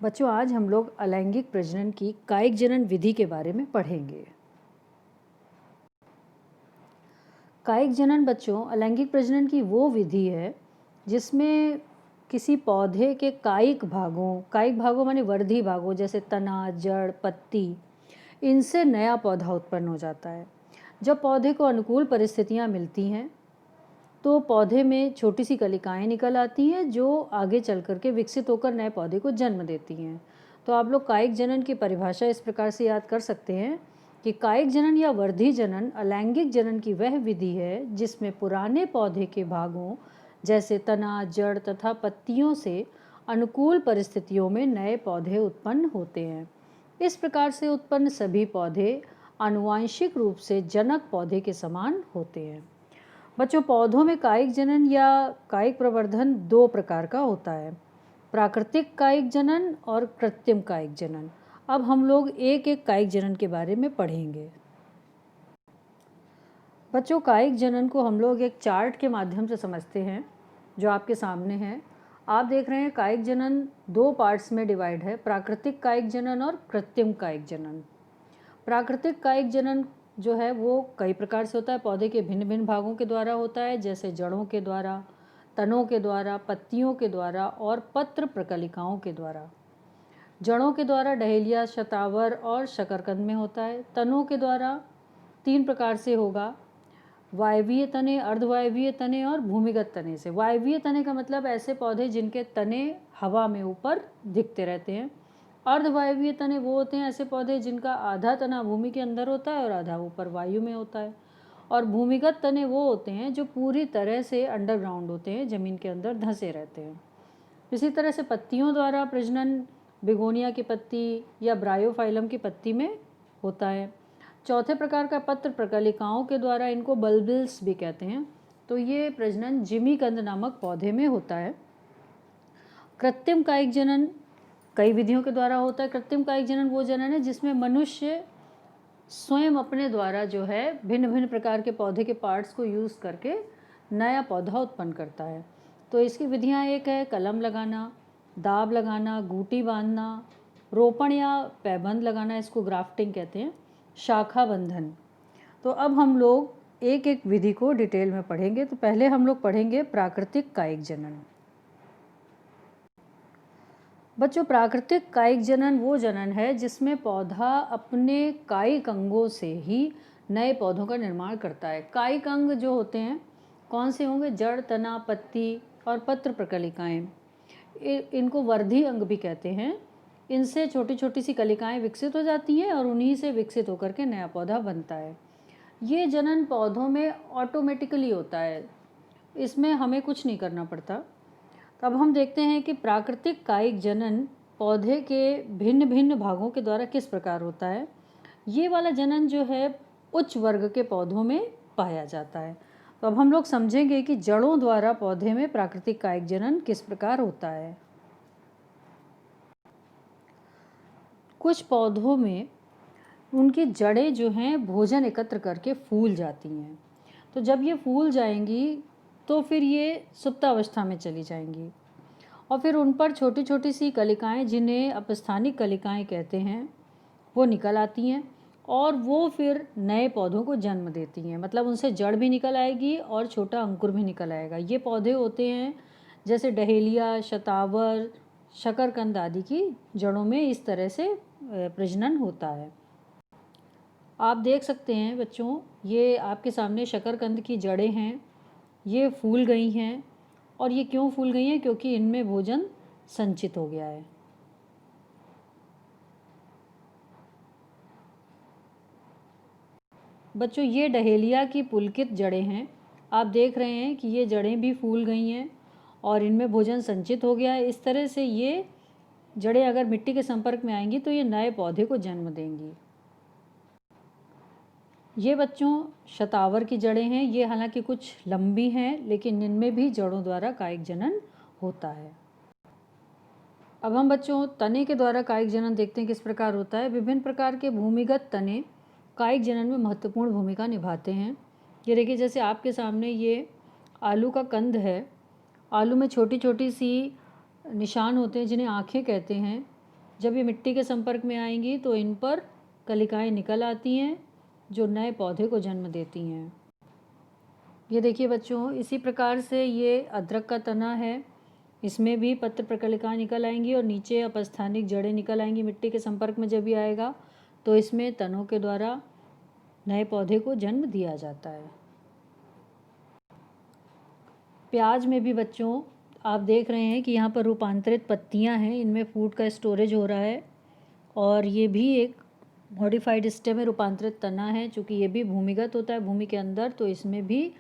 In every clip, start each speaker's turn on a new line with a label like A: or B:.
A: बच्चों, आज हम लोग अलैंगिक प्रजनन की कायिक जनन विधि के बारे में पढ़ेंगे। कायिक जनन बच्चों, अलैंगिक प्रजनन की वो विधि है जिसमें किसी पौधे के कायिक भागों माने वर्धी भागों जैसे तना, जड़, पत्ती, इनसे नया पौधा उत्पन्न हो जाता है। जब पौधे को अनुकूल परिस्थितियां मिलती हैं तो पौधे में छोटी सी कलिकाएं निकल आती हैं जो आगे चल कर के विकसित होकर नए पौधे को जन्म देती हैं। तो आप लोग कायिक जनन की परिभाषा इस प्रकार से याद कर सकते हैं कि कायिक जनन या वर्धी जनन अलैंगिक जनन की वह विधि है जिसमें पुराने पौधे के भागों जैसे तना, जड़ तथा पत्तियों से अनुकूल परिस्थितियों में नए पौधे उत्पन्न होते हैं। इस प्रकार से उत्पन्न सभी पौधे आनुवांशिक रूप से जनक पौधे के समान होते हैं। बच्चों, पौधों में कायिक जनन या कायिक प्रवर्धन दो प्रकार का होता है, प्राकृतिक कायिक जनन और कृत्रिम कायिक जनन। अब हम लोग एक एक कायिक जनन के बारे में पढ़ेंगे। बच्चों, कायिक जनन को हम लोग एक चार्ट के माध्यम से समझते हैं जो आपके सामने है। आप देख रहे हैं कायिक जनन दो पार्ट्स में डिवाइड है, प्राकृतिक कायिक जनन और कृत्रिम कायिक जनन। प्राकृतिक कायिक जनन जो है वो कई प्रकार से होता है, पौधे के भिन्न भिन्न भागों के द्वारा होता है, जैसे जड़ों के द्वारा, तनों के द्वारा, पत्तियों के द्वारा और पत्र प्रकलिकाओं के द्वारा। जड़ों के द्वारा डहेलिया, शतावर और शकरकंद में होता है। तनों के द्वारा तीन प्रकार से होगा, वायवीय तने, अर्धवायवीय तने और भूमिगत तने से। वायवीय तने का मतलब ऐसे पौधे जिनके तने हवा में ऊपर दिखते रहते हैं। अर्धवायवीय तने वो होते हैं ऐसे पौधे जिनका आधा तना भूमि के अंदर होता है और आधा ऊपर वायु में होता है। और भूमिगत तने वो होते हैं जो पूरी तरह से अंडरग्राउंड होते हैं, ज़मीन के अंदर धंसे रहते हैं। इसी तरह से पत्तियों द्वारा प्रजनन बिगोनिया की पत्ती या ब्रायोफाइलम की पत्ती में होता है। चौथे प्रकार का पत्र प्रकलिकाओं के द्वारा, इनको बल्बिल्स भी कहते हैं, तो ये प्रजनन जिमीकंद नामक पौधे में होता है। कृत्रिम कायिक जनन कई विधियों के द्वारा होता है। कृत्रिम कायिक जनन वो जनन है जिसमें मनुष्य स्वयं अपने द्वारा जो है भिन्न भिन्न प्रकार के पौधे के पार्ट्स को यूज़ करके नया पौधा उत्पन्न करता है। तो इसकी विधियां एक है कलम लगाना, दाब लगाना, गूटी बांधना, रोपण या पैबंद लगाना, इसको ग्राफ्टिंग कहते हैं, शाखा बंधन। तो अब हम लोग एक एक विधि को डिटेल में पढ़ेंगे। तो पहले हम लोग पढ़ेंगे प्राकृतिक कायिक जनन। बच्चों, प्राकृतिक कायिक जनन वो जनन है जिसमें पौधा अपने कायिक अंगों से ही नए पौधों का निर्माण करता है। कायिक अंग जो होते हैं कौन से होंगे? जड़, तना, पत्ती और पत्र प्रकलिकाएं। इनको वर्धी अंग भी कहते हैं। इनसे छोटी छोटी सी कलिकाएं विकसित हो जाती हैं और उन्हीं से विकसित होकर के नया पौधा बनता है। ये जनन पौधों में ऑटोमेटिकली होता है, इसमें हमें कुछ नहीं करना पड़ता। तो अब हम देखते हैं कि प्राकृतिक कायिक जनन पौधे के भिन्न भिन्न भागों के द्वारा किस प्रकार होता है। ये वाला जनन जो है उच्च वर्ग के पौधों में पाया जाता है। तो अब हम लोग समझेंगे कि जड़ों द्वारा पौधे में प्राकृतिक कायिक जनन किस प्रकार होता है। कुछ पौधों में उनकी जड़ें जो हैं भोजन एकत्र करके फूल जाती हैं। तो जब ये फूल जाएंगी तो फिर ये सुप्तावस्था में चली जाएंगी और फिर उन पर छोटी छोटी सी कलिकाएं, जिन्हें अपस्थानिक कलिकाएं कहते हैं, वो निकल आती हैं और वो फिर नए पौधों को जन्म देती हैं। मतलब उनसे जड़ भी निकल आएगी और छोटा अंकुर भी निकल आएगा। ये पौधे होते हैं जैसे डहेलिया, शतावर, शकरकंद आदि की जड़ों में इस तरह से प्रजनन होता है। आप देख सकते हैं बच्चों, ये आपके सामने शकरकंद की जड़ें हैं, ये फूल गई हैं। और ये क्यों फूल गई हैं? क्योंकि इनमें भोजन संचित हो गया है। बच्चों, ये डहेलिया की पुलकित जड़ें हैं। आप देख रहे हैं कि ये जड़ें भी फूल गई हैं और इनमें भोजन संचित हो गया है। इस तरह से ये जड़ें अगर मिट्टी के संपर्क में आएंगी तो ये नए पौधे को जन्म देंगी। ये बच्चों शतावर की जड़ें हैं। ये हालांकि कुछ लंबी हैं लेकिन इनमें भी जड़ों द्वारा कायिक जनन होता है। अब हम बच्चों तने के द्वारा कायिक जनन देखते हैं किस प्रकार होता है। विभिन्न प्रकार के भूमिगत तने कायिक जनन में महत्वपूर्ण भूमिका निभाते हैं। ये देखिए, जैसे आपके सामने ये आलू का कंद है। आलू में छोटी छोटी सी निशान होते हैं जिन्हें आँखें कहते हैं। जब ये मिट्टी के संपर्क में आएंगी तो इन पर कलिकाएं निकल आती हैं जो नए पौधे को जन्म देती हैं। ये देखिए बच्चों, इसी प्रकार से ये अदरक का तना है, इसमें भी पत्र प्रकलिकाएं निकल आएंगी और नीचे अपस्थानिक जड़ें निकल आएंगी। मिट्टी के संपर्क में जब भी आएगा तो इसमें तनों के द्वारा नए पौधे को जन्म दिया जाता है। प्याज में भी बच्चों आप देख रहे हैं कि यहाँ पर रूपांतरित पत्तियाँ हैं, इनमें फूड का स्टोरेज हो रहा है और ये भी एक मॉडिफाइड स्टेम में रूपांतरित तना है। चूँकि ये भी भूमिगत होता है भूमि के अंदर, तो इसमें भी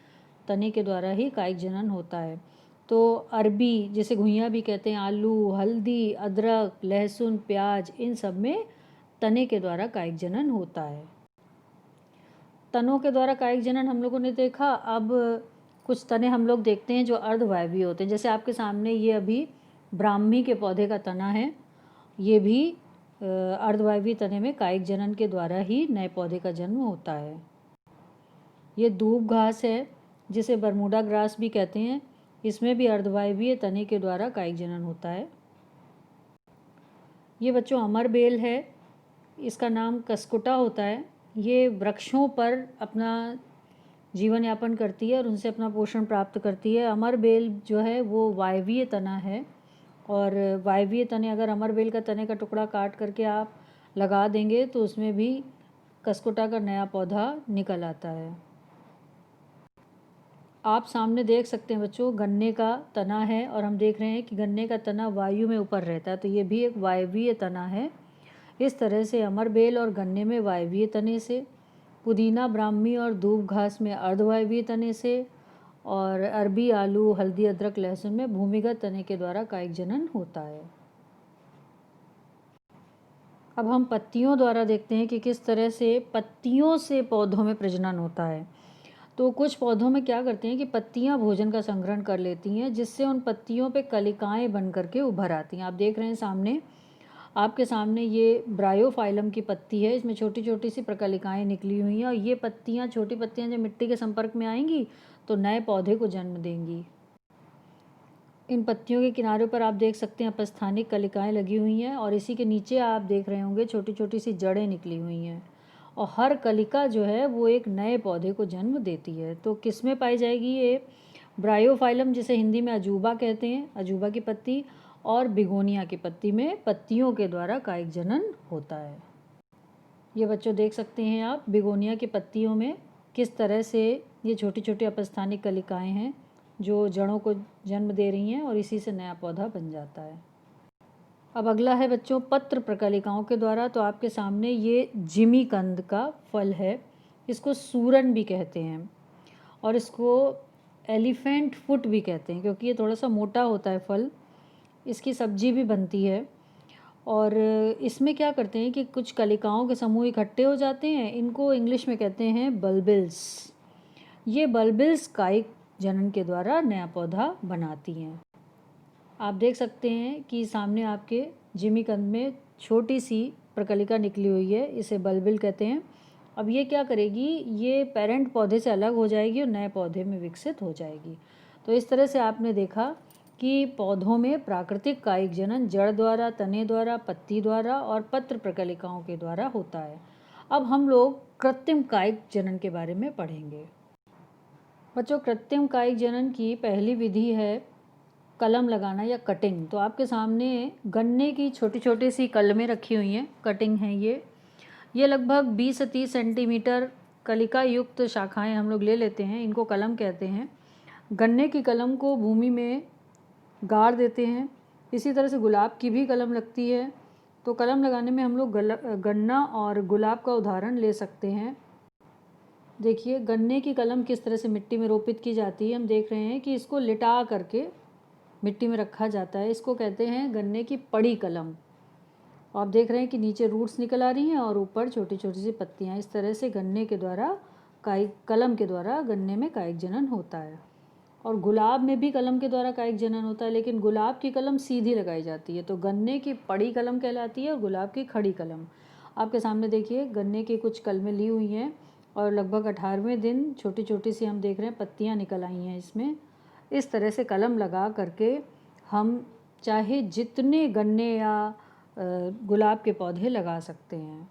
A: तने के द्वारा ही कायिक जनन होता है। तो अरबी, जिसे घुइयाँ भी कहते हैं, आलू, हल्दी, अदरक, लहसुन, प्याज, इन सब में तने के द्वारा कायिक जनन होता है। तनों के द्वारा कायिक जनन हम लोगों ने देखा। अब कुछ तने हम लोग देखते हैं जो अर्धवायवीय होते हैं। जैसे आपके सामने ये अभी ब्राह्मी के पौधे का तना है, ये भी अर्धवायवीय तने में कायिक जनन के द्वारा ही नए पौधे का जन्म होता है। ये दूब घास है जिसे बरमूडा ग्रास भी कहते हैं, इसमें भी अर्धवायवीय तने के द्वारा कायिक जनन होता है। ये बच्चों अमर बेल है, इसका नाम कसकुटा होता है। ये वृक्षों पर अपना जीवन यापन करती है और उनसे अपना पोषण प्राप्त करती है। अमर बेल जो है वो वायवीय तना है और वायवीय तने, अगर अमर बेल का तने का टुकड़ा काट करके आप लगा देंगे तो उसमें भी कसकुटा का नया पौधा निकल आता है। आप सामने देख सकते हैं बच्चों, गन्ने का तना है और हम देख रहे हैं कि गन्ने का तना वायु में ऊपर रहता है, तो ये भी एक वायवीय तना है। इस तरह से अमर बेल और गन्ने में वायवीय तने से, पुदीना, ब्राह्मी और दूब घास में अर्धवायवीय तने से, और अरबी, आलू, हल्दी, अदरक, लहसुन में भूमिगत तने के द्वारा कायिक जनन होता है। अब हम पत्तियों द्वारा देखते हैं कि किस तरह से पत्तियों से पौधों में प्रजनन होता है। तो कुछ पौधों में क्या करते हैं कि पत्तियां भोजन का संग्रहण कर लेती हैं, जिससे उन पत्तियों पे कलिकाएं बन करके उभर आती हैं। आप देख रहे हैं सामने, आपके सामने ये ब्रायोफाइलम की पत्ती है, इसमें छोटी छोटी सी प्रकलिकाएं निकली हुई हैं और ये पत्तियां, छोटी पत्तियां जब मिट्टी के संपर्क में आएंगी तो नए पौधे को जन्म देंगी। इन पत्तियों के किनारों पर आप देख सकते हैं अपस्थानिक कलिकाएं लगी हुई हैं और इसी के नीचे आप देख रहे होंगे छोटी छोटी सी जड़ें निकली हुई हैं और हर कलिका जो है वो एक नए पौधे को जन्म देती है। तो किस में पाई जाएगी ये? ब्रायोफाइलम, जिसे हिंदी में अजूबा कहते हैं, अजूबा की पत्ती, और बिगोनिया की पत्ती में पत्तियों के द्वारा कायिक जनन होता है। ये बच्चों देख सकते हैं आप, बिगोनिया की पत्तियों में किस तरह से ये छोटी छोटी अपस्थानिक कलिकाएं हैं जो जड़ों को जन्म दे रही हैं और इसी से नया पौधा बन जाता है। अब अगला है बच्चों पत्र प्रकलिकाओं के द्वारा। तो आपके सामने ये जिमीकंद का फल है, इसको सूरन भी कहते हैं और इसको एलिफेंट फुट भी कहते हैं क्योंकि ये थोड़ा सा मोटा होता है फल। इसकी सब्जी भी बनती है और इसमें क्या करते हैं कि कुछ कलिकाओं के समूह इकट्ठे हो जाते हैं, इनको इंग्लिश में कहते हैं बल्बिल्स। ये बल्बिल्स कायिक जनन के द्वारा नया पौधा बनाती हैं। आप देख सकते हैं कि सामने आपके जिमीकंद में छोटी सी प्रकलिका निकली हुई है, इसे बल्बिल कहते हैं। अब ये क्या करेगी, ये पेरेंट पौधे से अलग हो जाएगी और नए पौधे में विकसित हो जाएगी। तो इस तरह से आपने देखा कि पौधों में प्राकृतिक कायिक जनन जड़ द्वारा, तने द्वारा, पत्ती द्वारा और पत्र प्रकलिकाओं के द्वारा होता है। अब हम लोग कृत्रिम कायिक जनन के बारे में पढ़ेंगे। बच्चों, कृत्रिम कायिक जनन की पहली विधि है कलम लगाना या कटिंग। तो आपके सामने गन्ने की छोटी छोटी सी कलमें रखी हुई हैं, कटिंग है ये लगभग 20 से 30 सेंटीमीटर कलिका युक्त शाखाएं हम लोग ले लेते हैं, इनको कलम कहते हैं। गन्ने की कलम को भूमि में गाड़ देते हैं। इसी तरह से गुलाब की भी कलम लगती है। तो कलम लगाने में हम लोग गन्ना और गुलाब का उदाहरण ले सकते हैं। देखिए गन्ने की कलम किस तरह से मिट्टी में रोपित की जाती है। हम देख रहे हैं कि इसको लिटा करके मिट्टी में रखा जाता है, इसको कहते हैं गन्ने की पड़ी कलम। आप देख रहे हैं कि नीचे रूट्स निकल आ रही हैं और ऊपर छोटी छोटी सी पत्तियां। इस तरह से गन्ने के द्वारा कलम के द्वारा गन्ने में कायिक जनन होता है। और गुलाब में भी कलम के द्वारा कायिक जनन होता है, लेकिन गुलाब की कलम सीधी लगाई जाती है, तो गन्ने की पड़ी कलम कहलाती है और गुलाब की खड़ी कलम। आपके सामने देखिए गन्ने की कुछ कलमें ली हुई हैं और लगभग 18वें दिन छोटी छोटी सी हम देख रहे हैं पत्तियाँ निकल आई हैं इसमें। इस तरह से कलम लगा करके हम चाहे जितने गन्ने या गुलाब के पौधे लगा सकते हैं।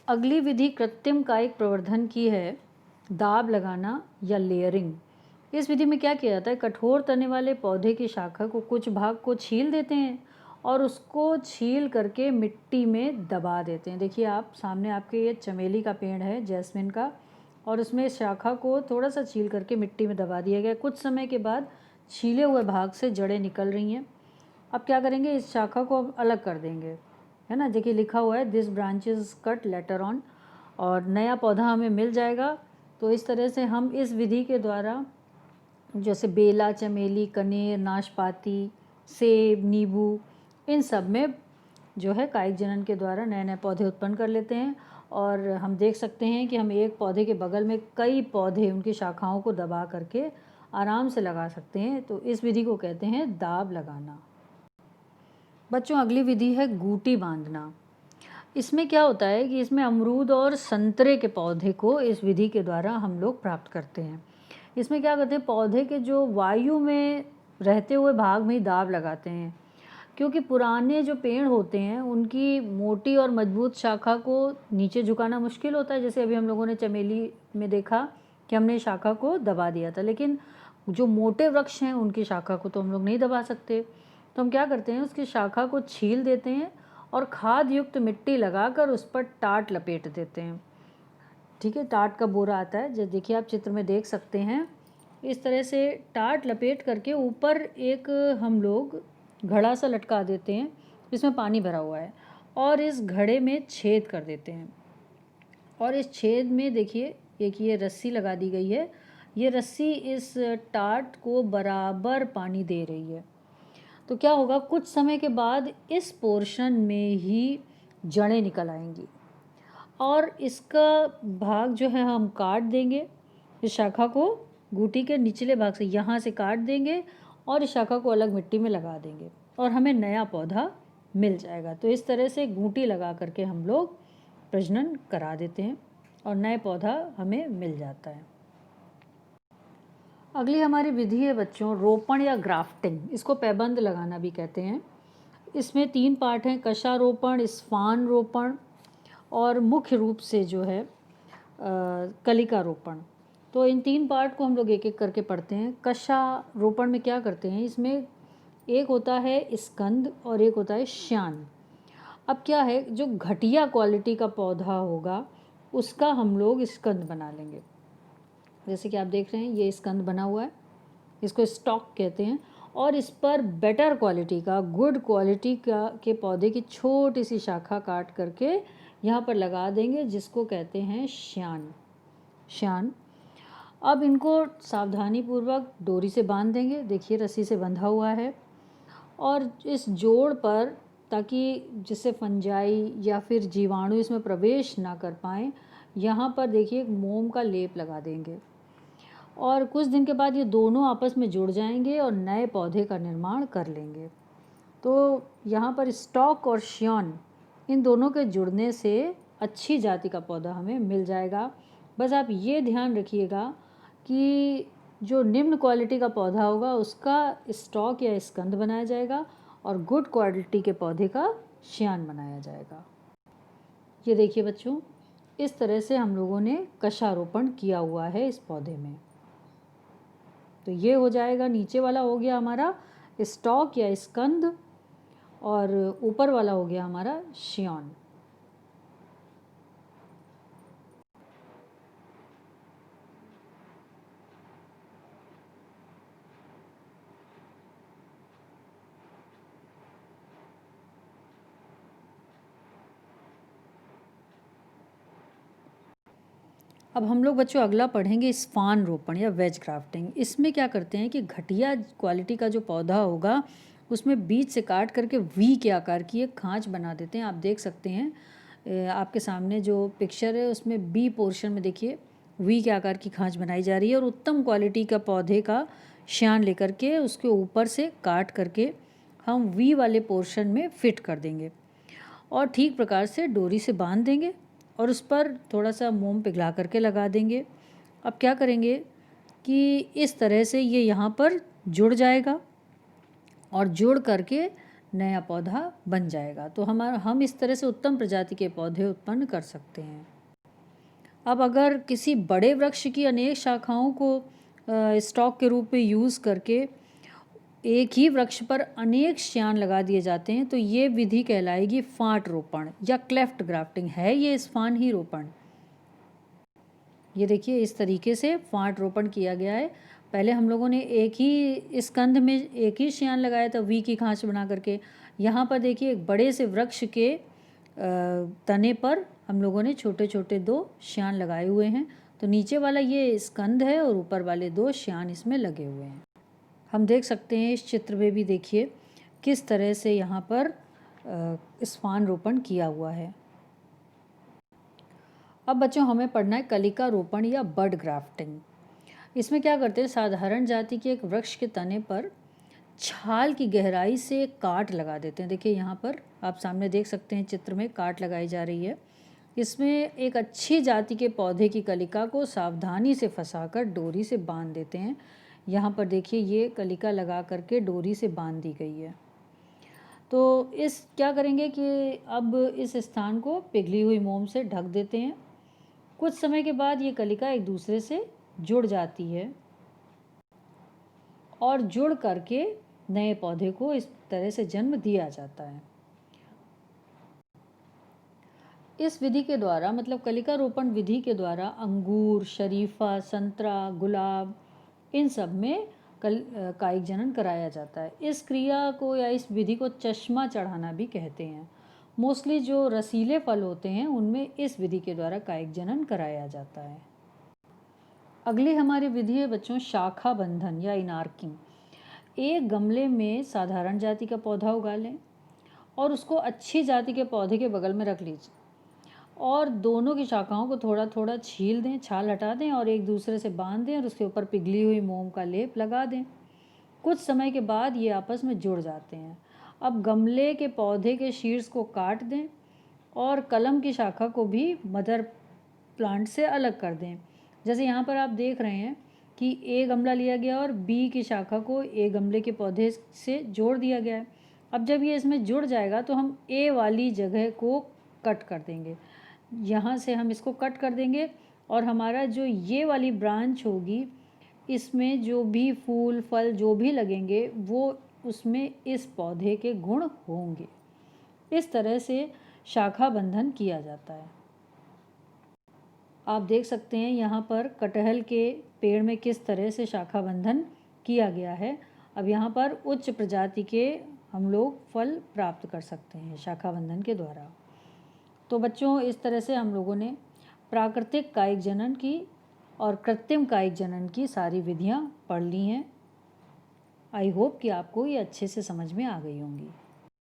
A: अगली विधि कृत्रिम कायिक प्रवर्धन की है, दाब लगाना या लेयरिंग। इस विधि में क्या किया जाता है, कठोर तने वाले पौधे की शाखा को कुछ भाग को छील देते हैं और उसको छील करके मिट्टी में दबा देते हैं। देखिए आप सामने आपके ये चमेली का पेड़ है, जैस्मिन का, और उसमें शाखा को थोड़ा सा छील करके मिट्टी में दबा दिया गया। कुछ समय के बाद छीले हुए भाग से जड़ें निकल रही हैं। अब क्या करेंगे, इस शाखा को अब अलग कर देंगे, है ना। देखिए लिखा हुआ है this branch is cut later on, और नया पौधा हमें मिल जाएगा। तो इस तरह से हम इस विधि के द्वारा जैसे बेला, चमेली, कनेर, नाशपाती, सेब, नींबू, इन सब में जो है कायिक जनन के द्वारा नए नए पौधे उत्पन्न कर लेते हैं। और हम देख सकते हैं कि हम एक पौधे के बगल में कई पौधे उनकी शाखाओं को दबा करके आराम से लगा सकते हैं। तो इस विधि को कहते हैं दाब लगाना। बच्चों अगली विधि है गूटी बांधना। इसमें क्या होता है कि इसमें अमरूद और संतरे के पौधे को इस विधि के द्वारा हम लोग प्राप्त करते हैं। इसमें क्या करते हैं, पौधे के जो वायु में रहते हुए भाग में ही दाब लगाते हैं, क्योंकि पुराने जो पेड़ होते हैं उनकी मोटी और मजबूत शाखा को नीचे झुकाना मुश्किल होता है। जैसे अभी हम लोगों ने चमेली में देखा कि हमने शाखा को दबा दिया था, लेकिन जो मोटे वृक्ष हैं उनकी शाखा को तो हम लोग नहीं दबा सकते। तो हम क्या करते हैं, उसकी शाखा को छील देते हैं और खाद युक्त मिट्टी लगाकर उस पर टाट लपेट देते हैं। ठीक है, टाट का बोरा आता है, जो देखिए आप चित्र में देख सकते हैं। इस तरह से टाट लपेट करके ऊपर एक हम लोग घड़ा सा लटका देते हैं जिसमें पानी भरा हुआ है, और इस घड़े में छेद कर देते हैं। और इस छेद में देखिए एक ये रस्सी लगा दी गई है। ये रस्सी इस टाट को बराबर पानी दे रही है। तो क्या होगा, कुछ समय के बाद इस पोर्शन में ही जड़ें निकल आएंगी और इसका भाग जो है हम काट देंगे। इस शाखा को गूटी के निचले भाग से यहाँ से काट देंगे और इस शाखा को अलग मिट्टी में लगा देंगे और हमें नया पौधा मिल जाएगा। तो इस तरह से गूटी लगा करके हम लोग प्रजनन करा देते हैं और नए पौधा हमें मिल जाता है। अगली हमारी विधि है बच्चों रोपण या ग्राफ्टिंग। इसको पैबंद लगाना भी कहते हैं। इसमें 3 पार्ट हैं, कशारोपण, स्फान रोपण और मुख्य रूप से जो है कलिका रोपण। तो इन 3 पार्ट को हम लोग एक एक करके पढ़ते हैं। कशारोपण में क्या करते हैं, इसमें एक होता है स्कंद और एक होता है श्यान। अब क्या है, जो घटिया क्वालिटी का पौधा होगा उसका हम लोग स्कंद बना लेंगे। जैसे कि आप देख रहे हैं ये स्कंद बना हुआ है, इसको स्टॉक कहते हैं। और इस पर बेटर क्वालिटी का, गुड क्वालिटी का के पौधे की छोटी सी शाखा काट करके यहाँ पर लगा देंगे, जिसको कहते हैं श्यान। अब इनको सावधानी पूर्वक डोरी से बांध देंगे। देखिए रस्सी से बंधा हुआ है, और इस जोड़ पर, ताकि जिससे फंजाई या फिर जीवाणु इसमें प्रवेश ना कर पाएँ, यहाँ पर देखिए एक मोम का लेप लगा देंगे। और कुछ दिन के बाद ये दोनों आपस में जुड़ जाएंगे और नए पौधे का निर्माण कर लेंगे। तो यहाँ पर स्टॉक और श्यान, इन दोनों के जुड़ने से अच्छी जाति का पौधा हमें मिल जाएगा। बस आप ये ध्यान रखिएगा कि जो निम्न क्वालिटी का पौधा होगा उसका स्टॉक या स्कंद बनाया जाएगा और गुड क्वालिटी के पौधे का श्यान बनाया जाएगा। ये देखिए बच्चों, इस तरह से हम लोगों ने कशारोपण किया हुआ है इस पौधे में। तो ये हो जाएगा, नीचे वाला हो गया हमारा स्टॉक या स्कंद और ऊपर वाला हो गया हमारा श्यान। अब हम लोग बच्चों अगला पढ़ेंगे स्पान रोपण या वेज ग्राफ्टिंग। इसमें क्या करते हैं कि घटिया क्वालिटी का जो पौधा होगा उसमें बीज से काट करके वी के आकार की एक खांच बना देते हैं। आप देख सकते हैं आपके सामने जो पिक्चर है उसमें बी पोर्शन में देखिए वी के आकार की खांच बनाई जा रही है, और उत्तम क्वालिटी का पौधे का श्यान लेकर के उसके ऊपर से काट करके हम वी वाले पोर्शन में फिट कर देंगे और ठीक प्रकार से डोरी से बांध देंगे और उस पर थोड़ा सा मोम पिघला करके लगा देंगे। अब क्या करेंगे कि इस तरह से ये यहाँ पर जुड़ जाएगा और जुड़ करके नया पौधा बन जाएगा। तो हम इस तरह से उत्तम प्रजाति के पौधे उत्पन्न कर सकते हैं। अब अगर किसी बड़े वृक्ष की अनेक शाखाओं को स्टॉक के रूप में यूज़ करके एक ही वृक्ष पर अनेक श्यान लगा दिए जाते हैं तो ये विधि कहलाएगी फांट रोपण या क्लेफ्ट ग्राफ्टिंग। है ये स्पान ही रोपण। ये देखिए इस तरीके से फांट रोपण किया गया है। पहले हम लोगों ने एक ही स्कंध में एक ही श्यान लगाया था वी की खांच बना करके। यहाँ पर देखिए एक बड़े से वृक्ष के तने पर हम लोगों ने छोटे छोटे 2 श्यान लगाए हुए हैं। तो नीचे वाला ये स्कंध है और ऊपर वाले 2 श्यान इसमें लगे हुए हैं। हम देख सकते हैं इस चित्र में भी देखिए किस तरह से यहाँ पर स्पान रोपण किया हुआ है। अब बच्चों हमें पढ़ना है कलिका रोपण या बड ग्राफ्टिंग। इसमें क्या करते हैं, साधारण जाति के एक वृक्ष के तने पर छाल की गहराई से काट लगा देते हैं। देखिए यहाँ पर आप सामने देख सकते हैं चित्र में काट लगाई जा रही है। इसमें एक अच्छी जाति के पौधे की कलिका को सावधानी से फंसाकर डोरी से बांध देते हैं। यहाँ पर देखिए ये कलिका लगा करके डोरी से बांध दी गई है। तो इस क्या करेंगे कि अब इस स्थान को पिघली हुई मोम से ढक देते हैं। कुछ समय के बाद ये कलिका एक दूसरे से जुड़ जाती है और जुड़ करके नए पौधे को इस तरह से जन्म दिया जाता है। इस विधि के द्वारा मतलब कलिका रोपण विधि के द्वारा अंगूर, शरीफा, संतरा, गुलाब इन सब में कायिक जनन कराया जाता है। इस क्रिया को या इस विधि को चश्मा चढ़ाना भी कहते हैं। मोस्टली जो रसीले फल होते हैं उनमें इस विधि के द्वारा कायिक जनन कराया जाता है। अगली हमारी विधि है बच्चों शाखा बंधन या इनार्किंग। एक गमले में साधारण जाति का पौधा उगा लें और उसको अच्छी जाति के पौधे के बगल में रख लीजिए और दोनों की शाखाओं को थोड़ा थोड़ा छील दें, छाल हटा दें और एक दूसरे से बांध दें और उसके ऊपर पिघली हुई मोम का लेप लगा दें। कुछ समय के बाद ये आपस में जुड़ जाते हैं। अब गमले के पौधे के शीर्ष को काट दें और कलम की शाखा को भी मदर प्लांट से अलग कर दें। जैसे यहाँ पर आप देख रहे हैं कि ए गमला लिया गया और बी की शाखा को ए गमले के पौधे से जोड़ दिया गया है। अब जब ये इसमें जुड़ जाएगा तो हम ए वाली जगह को कट कर देंगे। यहाँ से हम इसको कट कर देंगे और हमारा जो ये वाली ब्रांच होगी इसमें जो भी फूल फल जो भी लगेंगे वो उसमें इस पौधे के गुण होंगे। इस तरह से शाखा बंधन किया जाता है। आप देख सकते हैं यहाँ पर कटहल के पेड़ में किस तरह से शाखा बंधन किया गया है। अब यहाँ पर उच्च प्रजाति के हम लोग फल प्राप्त कर सकते हैं शाखा बंधन के द्वारा। तो बच्चों इस तरह से हम लोगों ने प्राकृतिक कायिक जनन की और कृत्रिम कायिक जनन की सारी विधियाँ पढ़ ली हैं। आई होप कि आपको ये अच्छे से समझ में आ गई होंगी।